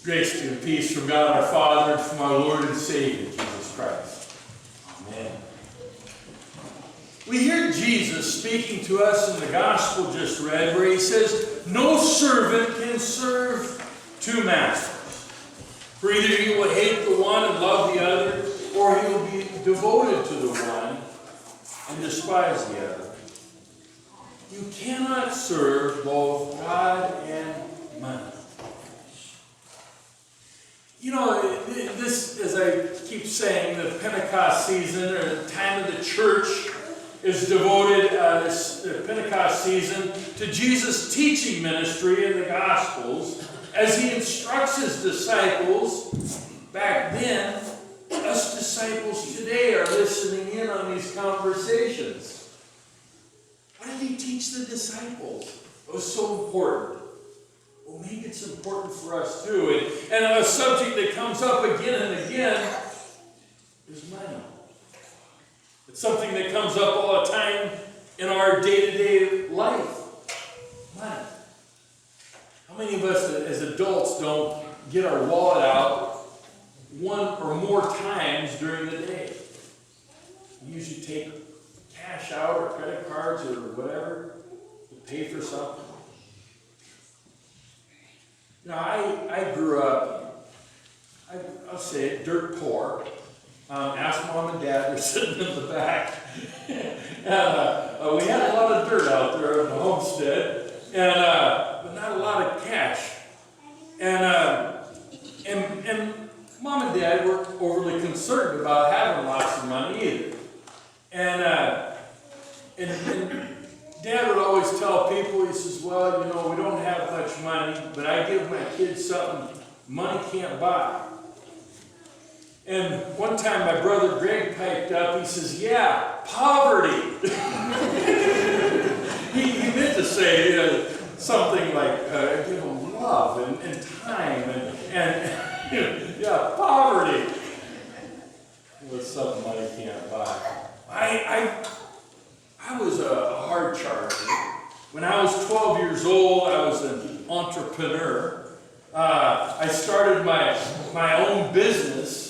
Grace and peace from God our Father and from our Lord and Savior, Jesus Christ. Amen. We hear Jesus speaking to us in the gospel just read, where he says, "No servant can serve two masters. For either he will hate the one and love the other, or he will be devoted to the one and despise the other. You cannot serve both God and money." You know, this, as I keep saying, the Pentecost season, or the time of the church, is devoted, this Pentecost season, to Jesus' teaching ministry in the Gospels, as he instructs his disciples. Back then, us disciples today are listening in on these conversations. What did he teach the disciples? It was so important. Well, maybe it's important for us too. And a subject that comes up again and again is money. It's something that comes up all the time in our day-to-day life. Money. How many of us as adults don't get our wallet out one or more times during the day? We usually take cash out or credit cards or whatever to pay for something. You know, I grew up, I'll say it, dirt poor. Ask Mom and Dad, they're sitting in the back. And we had a lot of dirt out there in the homestead, but not a lot of cash. And Mom and Dad weren't overly concerned about having lots of money either. And Dad would always tell people, he says, well, you know, we don't have much money, but I give my kids something money can't buy. And one time my brother Greg piped up, he says, yeah, poverty. he meant to say something like, you know, love and time and yeah, poverty. It was something money can't buy. I was a hard charger. When I was 12 years old, I was an entrepreneur. I started my own business.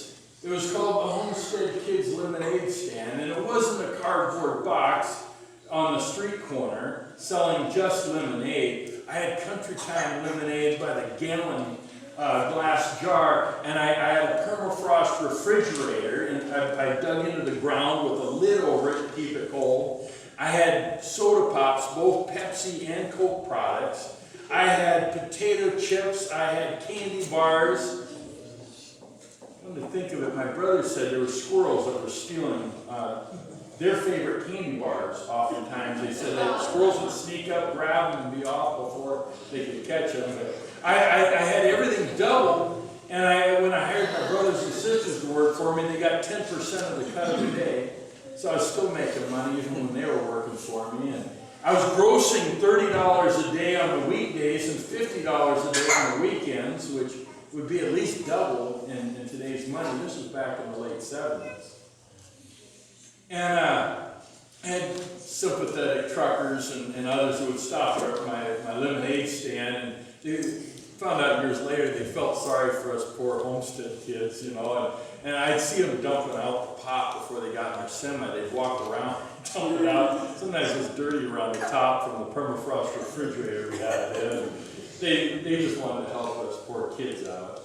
It was called the Homestead Kids Lemonade Stand, and it wasn't a cardboard box on the street corner selling just lemonade. I had Country Time lemonade by the gallon glass jar, and I had a permafrost refrigerator, and I dug into the ground with a lid over it to keep it cold. I had soda pops, both Pepsi and Coke products. I had potato chips. I had candy bars. Come to think of it, my brother said there were squirrels that were stealing their favorite candy bars oftentimes. They said that squirrels would sneak up, grab them, and be off before they could catch them. But I had everything doubled, and when I hired my brothers and sisters to work for me, they got 10% of the cut of the day. So I was still making money even when they were working for me. And I was grossing $30 a day on the weekdays and $50 a day on the weekends, which would be at least double in today's money. This was back in the late 70s. And I had sympathetic truckers and others who would stop there at my lemonade stand, and they found out years later they felt sorry for us poor homestead kids, you know, and I'd see them dumping out the pot before they got in their semi. They'd walk around, dump it out. Sometimes it was dirty around the top from the permafrost refrigerator we had then. They just wanted to help us poor kids out.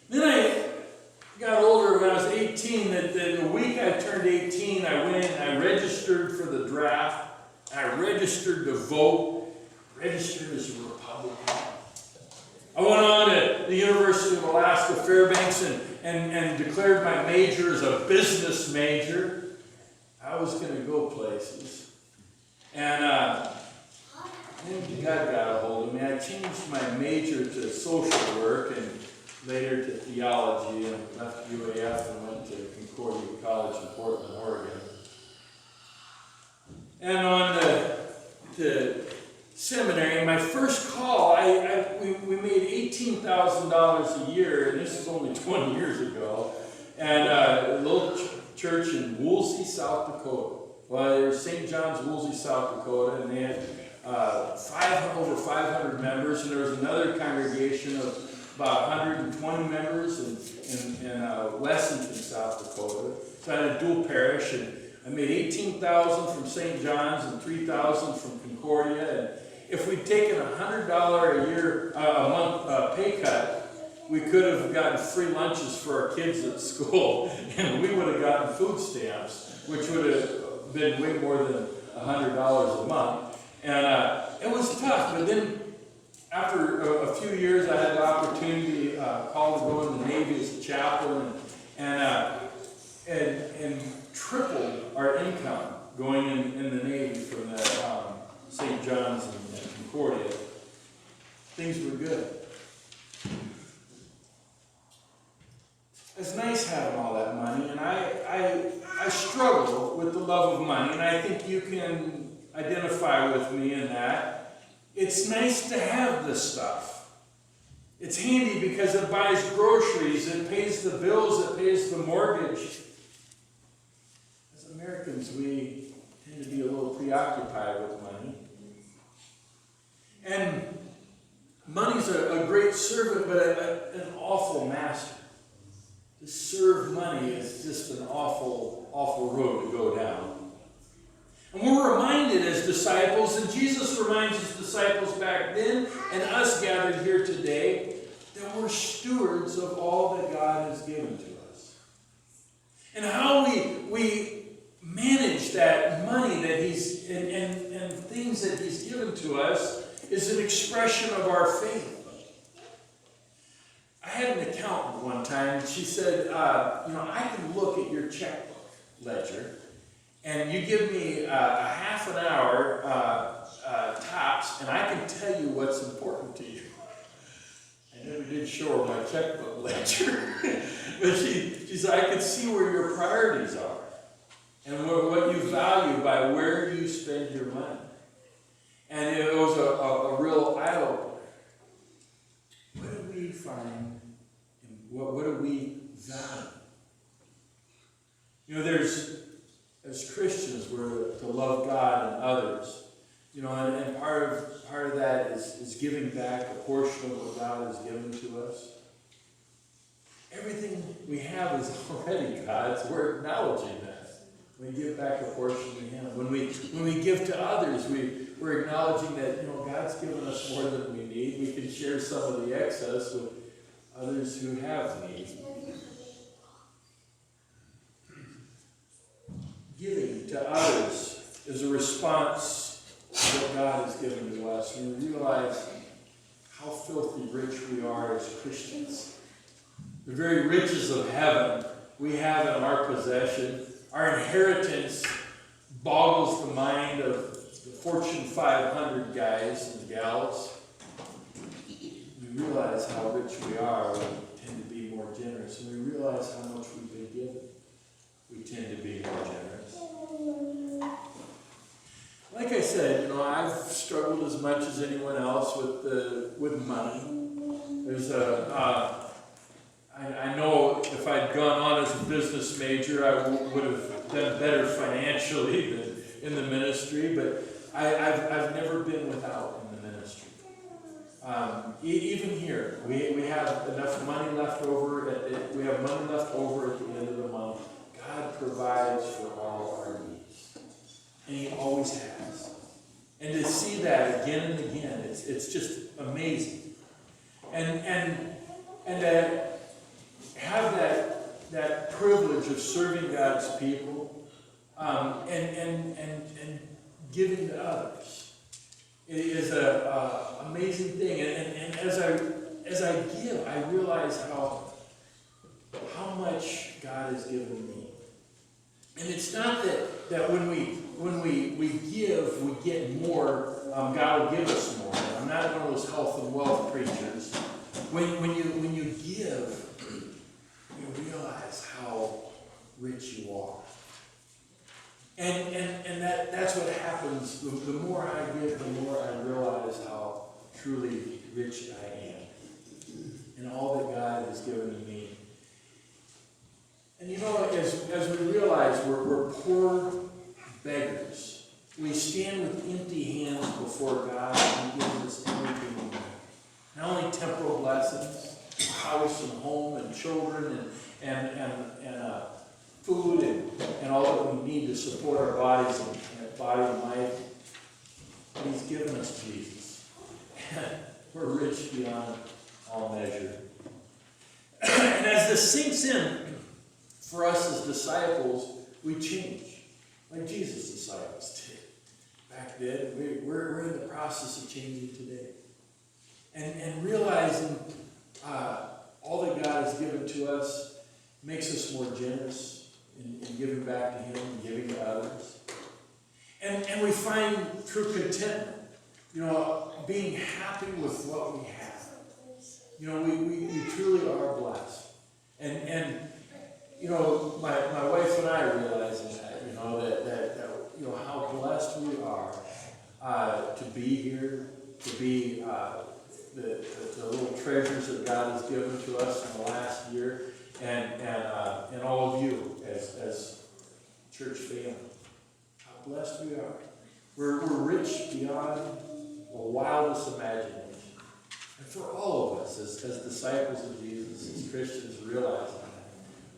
Then I got older. When I was 18, the week I turned 18, I went in and I registered for the draft. I registered to vote, registered as a Republican. I went on to the University of Alaska Fairbanks and declared my major as a business major. I was going to go places. And then God got a hold of me. I changed my major to social work and later to theology, and left UAF and went to Concordia College in Portland, Oregon. And on the seminary, my first call, we made $18,000 a year, and this is only 20 years ago, and a little church in Woolsey, South Dakota. Well, there's St. John's, Woolsey, South Dakota, and they had over 500 members, and there was another congregation of about 120 members in Lexington, South Dakota. So I had a dual parish, and I made $18,000 from St. John's and $3,000 from Concordia. And if we'd taken a $100 a month pay cut, we could have gotten free lunches for our kids at school, and we would have gotten food stamps, which would have been way more than $100 a month. And it was tough, but then after a few years, I had the opportunity, called to go in the Navy as a chaplain, and tripled our income going in the Navy from that St. John's and Concordia. Things were good. It's nice having all that money, and I struggle with the love of money, and I think you can identify with me in that. It's nice to have this stuff. It's handy because it buys groceries, it pays the bills, it pays the mortgage. As Americans, we tend to be a little preoccupied with money. And money's a great servant, but an awful master. To serve money is just an awful, awful road to go down. And we're reminded as disciples, and Jesus reminds his disciples back then, and us gathered here today, that we're stewards of all that God has given to us. And how we manage that money that he's, and things that he's given to us is an expression of our faith. I had an accountant one time, and she said, I can look at your checkbook ledger, and you give me a half an hour tops, and I can tell you what's important to you. I never did show her my checkbook ledger, but she said, I can see where your priorities are, and what you value by where you spend your money. And it was a real eye-opener. What do we find? What do we value? As Christians, we're to love God and others. And part of that is giving back a portion of what God has given to us. Everything we have is already God's. We're acknowledging that. We give back a portion to Him. When we give to others, we're acknowledging that God's given us more than we need. We can share some of the excess with others who have needs. Giving to others is a response to what God has given to us. And we realize how filthy rich we are as Christians. The very riches of heaven we have in our possession. Our inheritance boggles the mind of the Fortune 500 guys and gals. We realize how rich we are. We tend to be more generous. And we realize how much we've been given. We tend to be more generous. Like I said, I've struggled as much as anyone else with money. There's I know if I'd gone on as a business major, I would have done better financially than in the ministry, but I've never been without in the ministry. Even here, we have enough money left over. We have money left over at the end of the month. God provides for all our needs, and He always has. And to see that again and again, it's just amazing. And to have that privilege of serving God's people, and giving to others, it is a amazing thing. And as I give, I realize how much God has given me. And it's not that when we give, we get more. God will give us more. I'm not one of those health and wealth preachers. When you give, you realize how rich you are. And that's what happens. The more I give, the more I realize how truly rich I am. And all that God has given to me. And as we realize we're poor beggars, we stand with empty hands before God and He gives us everything we need. Not only temporal blessings, and children and food and all that we need to support our bodies and body and life. But He's given us Jesus. We're rich beyond all measure. And as this sinks in for us as disciples, we change, like Jesus' disciples did. Back then, we're in the process of changing today. And realizing all that God has given to us makes us more generous in giving back to Him and giving to others. And we find true contentment, being happy with what we have. We truly are blessed. And my wife and I are realizing that how blessed we are to be here, to be the little treasures that God has given to us in the last year, and all of you as church family. How blessed we are. We're rich beyond the wildest imagination. And for all of us as disciples of Jesus, as Christians, realizing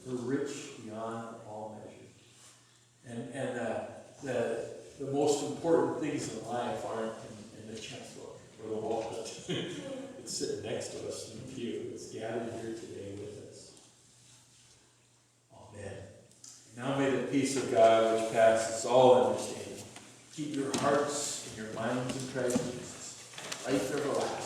that we're rich beyond all measure. And the most important things in life aren't in the checkbook or the wallet. It's sitting next to us in the pew. It's gathered here today with us. Amen. Now may the peace of God, which passes all understanding, keep your hearts and your minds in Christ Jesus, life everlasting.